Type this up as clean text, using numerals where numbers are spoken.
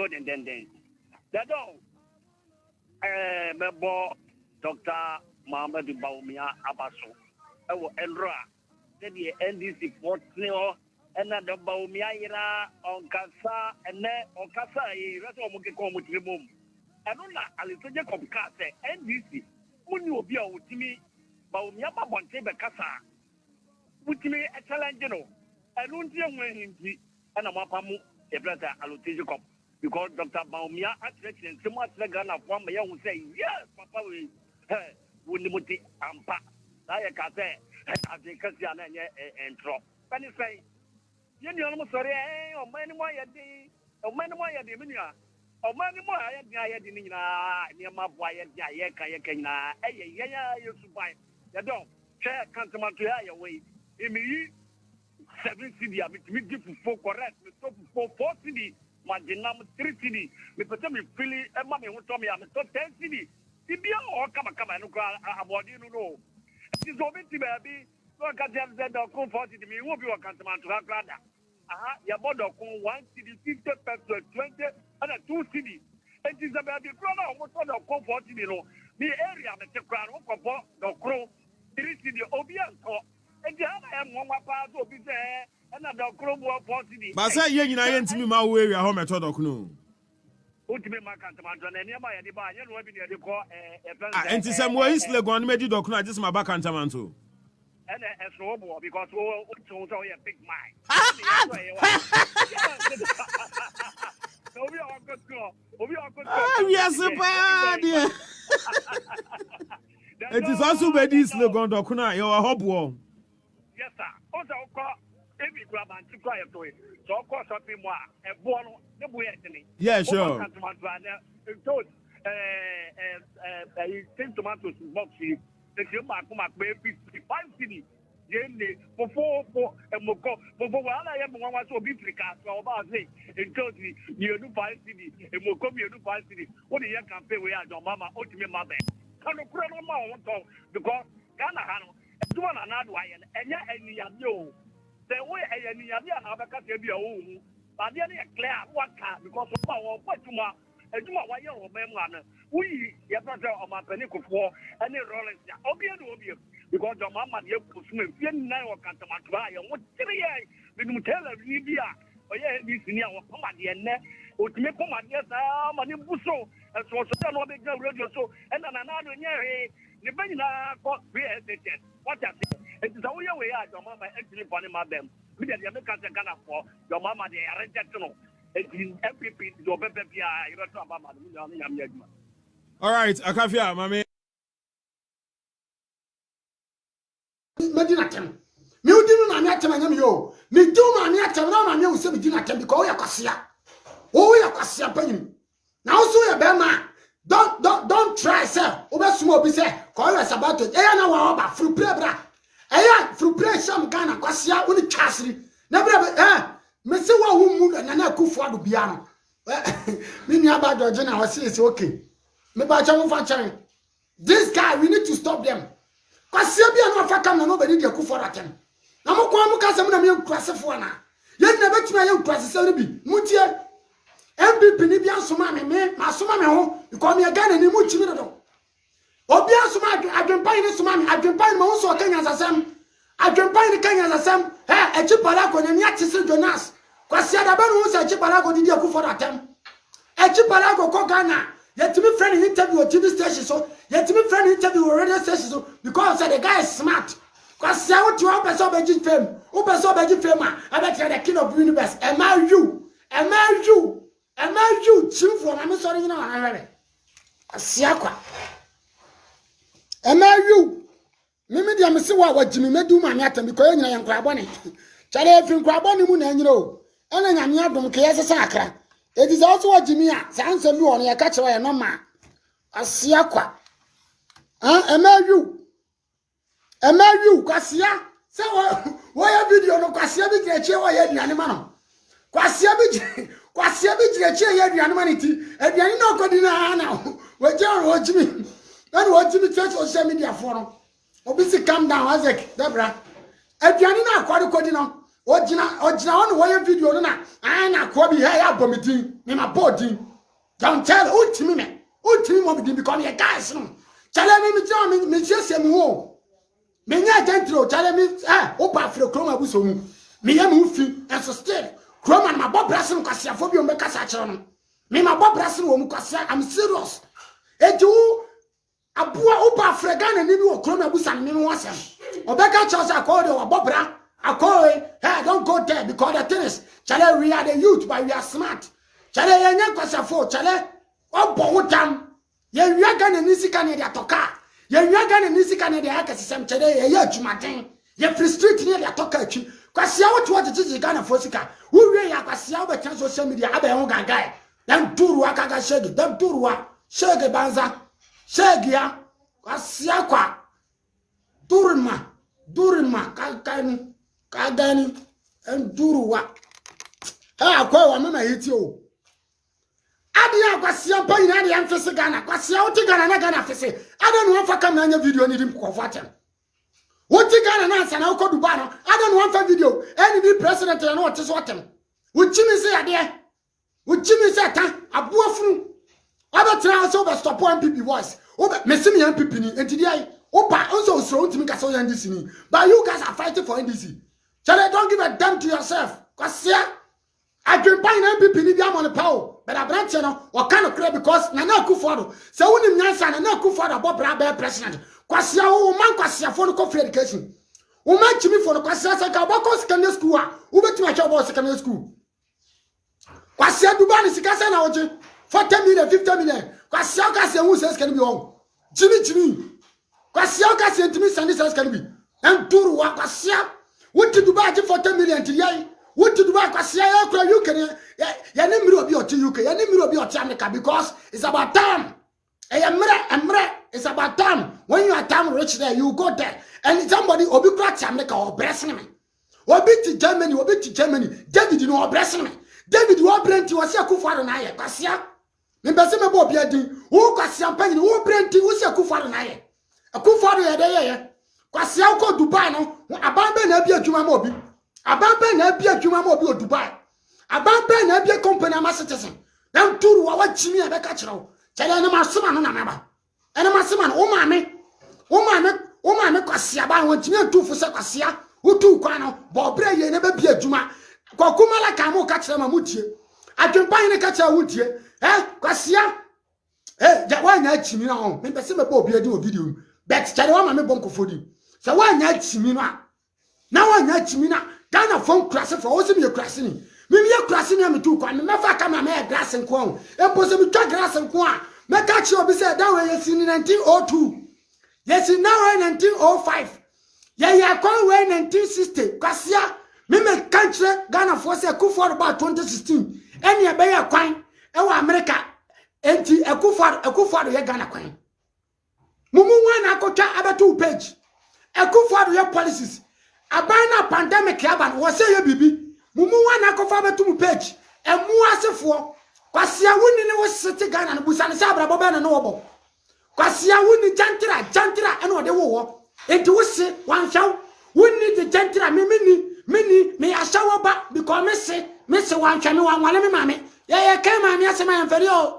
good and then. That all. Mebo Dr. Mohamed Baumia Abaso. Enra. The NDC Portneo and the Baumia on Kasa and on Kasa, that's all we can come with the boom. I don't know, a little Jacob Kasa, NDC. When you be out with me, Baumia Babante Kasa. With me, a challenge, I don't see and a mapamu, a brother, a little Jacob. Because Dr. Baumia attraction so much like Ghana from my own say, yes, Papa, we wouldn't ampa. I can say, I think Cassian and drop. When you say, you know, sorry, or many more at the, or many more at the minia, or many more at the near my boy at Yayakayakana, you survive. You don't share customer to higher way. In me, 7 city, I mean, give for correct, for 4 city. My dynamic 3 city, we put them in Philly, and Mammy who told me I'm a top 10 city. If you all come and look about you know. It is over to baby. Look at them that are cool 40 to me, won't be a customer to have brother. Your mother call 1 city, 50 pesos, 20 and a 2 city. It is a baby brother, what on the call 40 below. The area of the crown, the crow, 3 city, Obianco, and the other am one part of his hair. But say you know me my way we are home at all no. And to some way is le go me di document just my back antaman too. And a slow boy because we a big mind. So we are good go. We are good go. Yes bad. It is also be this le go document you are hobo. Yes sir. Also every grab and to quiet to it. So, of course, I'll be more a born the boy. Yeah, sure. Tomatoes boxy. The Juma baby 5 city. Jenny for 4 and Moko. For while I am one was so big, so about say, and told me, you do 5 city, and Moko, you do 5 city. What do you campaign we are, your mamma, ultimate mother? Can you put on my own tongue because Ghana Hano, and do another way, and yet, and you. The way I have a cat be a home, but then a clear what car because of our what to my and to my young man. We, your brother of my penicle for any rollers, obvious, because your mamma, you put me, you know, can't try and what 3 years, we don't tell her, Libya, or yeah, this near our command, and or to make command, yes, I'm an imbuso, and so no big radio, so and another year, the Benina got 3 SHS. What I say? It is all your way out, your mamma actually funny madam. We get the Americans and Ghana for your mamma, they are rejected. It is every piece of baby, you don't talk about my. All right, Akafia, mammy. Medinatem. Me udinu na nyatem anyam yo. Me do ma nyatem na ma me wo se medinatem because we yakwasia. Oh we yakwasia panyim. Na wo so ye be ma. Don't try sir. Obesuma obi say call us about it. Eya na wa oba fru bra. Eya fru bra sham Ghana kwasia woni twasiri. Na bra me se wa hu mu na na kufu ado bia no. Me ni aba George na was say okay. Me ba cha mo fa chere. This guy we need to stop them. Kwasia bia no fa kam na nobody dey kufu atem. Na mo kwa mo ka se mo na me nkurasefo na. Ye na betuma ye nkurasese no bi. Mutie MVP ni bia nsoma me masoma me ho because me Ghana ni mu chimi do. Obi asoma adwempan ni soma me adwempan ma wo so Kenya sasem adwempan ni Kenya sasem echipala ko ni atise Jonas kwasia da ba no wo se echipala ko didi akufo atem echipala ko Ghana yetimi friend interview on TV station so yetimi friend interview on radio station so because the guy is smart kwasia wo ti wo person obeji fame wo person obeji fame abetire the king of universe am you chimfo na me sorry na anare asia kwa am you mimi dia me se wa jimi medu ma me atam because nyina ye nkwa bone chare efi nkwa bone mu na nyina o ena nyame adom ke yesesa akra it is also wa jimi a sanse lu on ye ka kire ye no ma asia kwa am you kwasia se wo ya video no kwasia bi gire che wo ya aduane ma no kwasia bi gire che ya aduane ma niti aduane no kodi na wo je wo jimi and what you church social media for no obi si calm down Isaac Debra aduane na akwado kodi no Ojina on wire video no na ana ko bi here abomidin me ma boarding don't tell ultimi me mo bi because me guys no chale me chese me ho me nya gentro chale me opa afro kroma buso mu me ya mu fi enso still kroma na ma bo brasin kwase afo bi o me kasa kire no me ma bo brasin wo mu kwase I'm serious eju abua opa afrega na ni bi wo kroma busa me me wasem obeka chose akode wo bo bra hey, don't go there because the thing is, chale, we are the youth, but we are smart. Chale, yenye kwa safo, chale, obo utam. Ye gane nisi kane dia toka. Ye gane nisi kane dia haka sisem chale, ye jumaten. Ye free street ni dia toka chi. Kwa siya watu watu chichi gane fosika. Uwe ya kwa siya ube chan social media, abe yonga gai. Dem turu wa kaka shegi, dem turu wa. Shegi banza. Shegi ya. Kwa siya kwa. Durima, kagani enduruwa kwa wa mama hiti o adi akwasia pa ina de amfese Ghana kwasia oti Ghana na Ghana fese ada no amfa kam na anya video ni dim ko fatem oti Ghana na ansa na ko Dubai no ada no amfa video any be president na oti so atem uchi mi se ade uchi mi se ta aboafunu aba tra so be stop MPP voice oba mesim MPP ni entidi ai opa onso usro ntimi ka so NDC ni but you guys are fighting for NDC. Chale, don't give a damn to yourself. Because I can buy an MPP ni biya money power. But I branch no or kind of clear because na Kufuor. So when him nyansa na Kufuor about bra president. Because o man kwasia for no free education. O man chimi for no kwasia say ka bako secondary school a. U betimi acha about secondary school. Kwasia Dubai ni sika say na oje 40 million 50 million. Kwasia ka say who says can be on. Chimi. Kwasia ka say ntimi send says can be. En turu wa kwasia what to Dubai 40 million to yai? What to Dubai? Because you can, ya name will be to UK, ya name will be to America because it's about time. It's about time. When you are time rich there, you go there. And somebody will be brought to America or blessing me. Or be to Germany, or be to Germany. David, you know, blessing me. David, you are brand to us, a Kufuor and I, Cassia. Membasima Bob Yadi, who Cassia Penny, who brand to us, a Kufuor and I. A Kufuor there. Kwasia ko Dubai no abambe na bia adwuma mobi abambe na bia adwuma mobi o Dubai abambe na bia company ama citizen dan turu wa chimi e be ka kire wo chele na masoma no na meba ene masoma no o maame kwasia ba won chimi atufu se kwasia utu kwa no bo bra ye ne be bia adwuma kokuma la ka mo ka kire ma mutie adwempan ne ka kire wo tie kwasia ja wa nya chimi na ho me be se me bo bia di o video bet chele wa ma me bonko fodi so wanya chimi no na wanya chimi na Ghana phone crash for o se me crash ni me crash ni am tu kwa me fa camera me grass nko ho e po se me twa grass nko a me ka chi obi se that way yes in 1902 yes in now 1905 ya kon way 1960 kwasia me kantre Ghana for se Kufuor about 2016 eni e be ya kwan e wa America enti Kufuor ye Ghana kwan mumu wana akotwa abatu page Kufuor your policies. Abana pandemic yaban was say bibi. Mumu wana kofa betu page. E mu asefo. Kwasia wuni ne was sete Ghana no busa ne sabra boba na no obo. Kwasia wuni jantira eno de wo. Enti wo se wan hwaw. Wuni de jantira me ashawo ba because me se wan hwa me wan wale me mame. Ye ke mame asema yan feri o.